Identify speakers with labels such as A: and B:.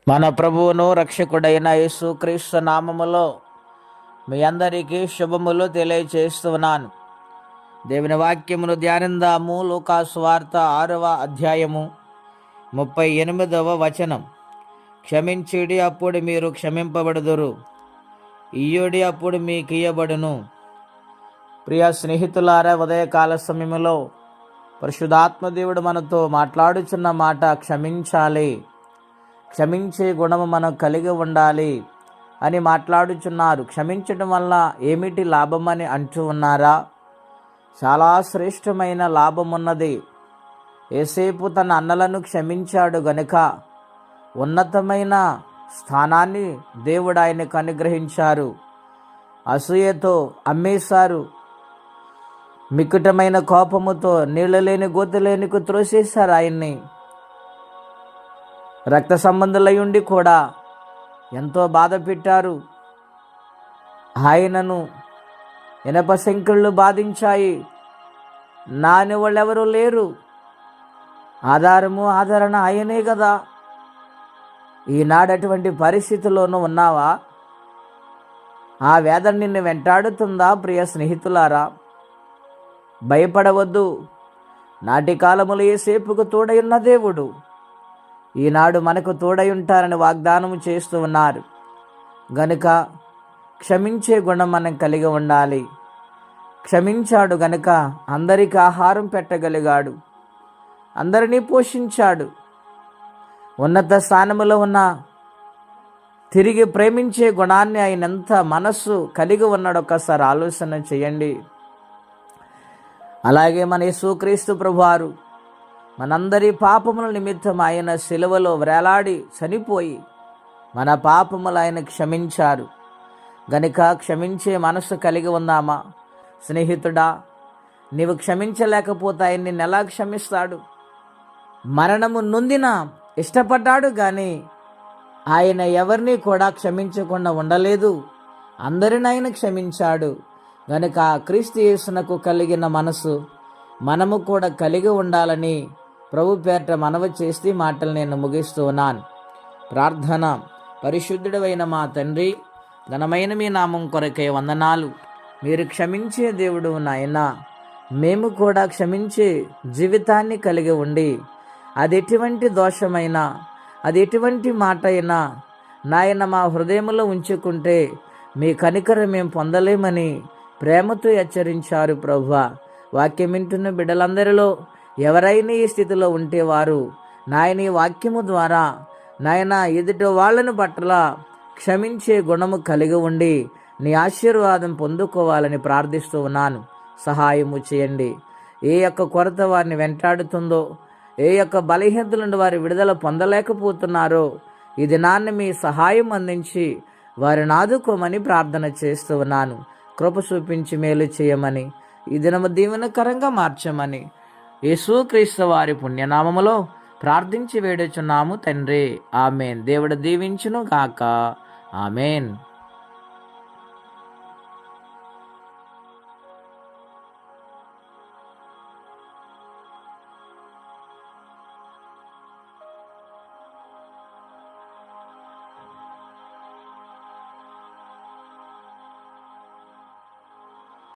A: మన ప్రభువును రక్షకుడైన యేసుక్రీస్తు నామములో మీ అందరికీ శుభములు తెలియచేస్తున్నాను. దేవుని వాక్యమును ధ్యానిందాము. లూకా సువార్త 6వ అధ్యాయము 38వ వచనం. క్షమించుడి, అప్పుడు మీరు క్షమింపబడుదురు. ఇయ్యుడి, అప్పుడు మీకు ఇయ్యబడును. ప్రియ స్నేహితులారా, ఉదయకాల సమయంలో పరిశుద్ధాత్మదేవుడు మనతో మాట్లాడుచున్న మాట క్షమించాలి, క్షమించే గుణము మనం కలిగి ఉండాలి అని మాట్లాడుచున్నారు. క్షమించడం వల్ల ఏమిటి లాభమని అంటూ ఉన్నారా? చాలా శ్రేష్టమైన లాభం ఉన్నది. యేసేపు తన అన్నలను క్షమించాడు గనుక ఉన్నతమైన స్థానాన్ని దేవుడు ఆయనకు అనుగ్రహించారు. అసూయతో అమ్మేశారు, మికుటమైన కోపముతో నీళ్లు లేని గోతులేనికి త్రోసేశారు ఆయన్ని. రక్త సంబంధులై ఉండి కూడా ఎంతో బాధ పెట్టారు. ఆయనను ఇనప సంకెళ్ళు బాధించాయి. నాని వాళ్ళెవరూ లేరు. ఆదరణ ఆయనే కదా. ఈనాడు అటువంటి పరిస్థితుల్లోనూ ఉన్నావా? ఆ వేదన నిన్ను వెంటాడుతుందా? ప్రియ స్నేహితులారా, భయపడవద్దు. నాటి కాలములో యేసేపుకు తోడై ఉన్న దేవుడు ఈనాడు మనకు తోడై ఉంటారని వాగ్దానం చేస్తూ ఉన్నారు. గనుక క్షమించే గుణం మనం కలిగి ఉండాలి. క్షమించాడు గనుక అందరికీ ఆహారం పెట్టగలిగాడు, అందరినీ పోషించాడు. ఉన్నత స్థానములో ఉన్న తిరిగి ప్రేమించే గుణాన్ని ఆయన ఎంత మనస్సు కలిగి ఉన్నాడు ఒక్కసారి ఆలోచన చేయండి. అలాగే మన యేసుక్రీస్తు ప్రభువారు మనందరి పాపముల నిమిత్తం ఆయన శిలువలో వేలాడి చనిపోయి మన పాపములు ఆయన క్షమించారు. గనుక క్షమించే మనసు కలిగి ఉందామా? స్నేహితుడా, నీవు క్షమించలేకపోతే ఆయన నిన్ను ఎలా క్షమిస్తాడు? మరణము నొందిన ఇష్టపడ్డాడు కానీ ఆయన ఎవరిని కూడా క్షమించకుండా ఉండలేదు. అందరిని ఆయన క్షమించాడు. గనుక క్రీస్తు యేసునకు కలిగిన మనసు మనము కూడా కలిగి ఉండాలని ప్రభు పేరిట మనవి చేసి మాటలు నేను ముగిస్తూ ఉన్నాను. ప్రార్థన. పరిశుద్ధుడైన మా తండ్రి, ఘనమైన మీ నామం కొరకే వందనాలు. మీరు క్షమించే దేవుడు నాయనా. మేము కూడా క్షమించే జీవితాన్ని కలిగి ఉండి అది ఎటువంటి దోషమైనా, అది ఎటువంటి మాట అయినా నాయన మా హృదయంలో ఉంచుకుంటే మీ కనికరం మేము పొందలేమని ప్రేమతో హెచ్చరించారు ప్రభువా. వాక్యం వింటున్న బిడ్డలందరిలో ఎవరైనా ఈ స్థితిలో ఉంటే వారు నాయన ఈ వాక్యము ద్వారా నాయన ఎదుటి వాళ్ళను పట్ల క్షమించే గుణము కలిగి ఉండి నీ ఆశీర్వాదం పొందుకోవాలని ప్రార్థిస్తూ ఉన్నాను. సహాయము చేయండి. ఏ యొక్క కొరత వారిని వెంటాడుతుందో, ఏ యొక్క బలహీనతల నుండి వారి విడుదల పొందలేకపోతున్నారో ఈ దినాన్ని మీ సహాయం అందించి వారిని ఆదుకోమని ప్రార్థన చేస్తూ ఉన్నాను. కృప చూపించి మేలు చేయమని, ఈ దినము దీవెనకరంగా మార్చమని యేసుక్రీస్తు వారి పుణ్యనామములో ప్రార్థించి వేడుచున్నాము తండ్రి. ఆమెన్. దేవుడు దీవించును గాక. ఆమెన్.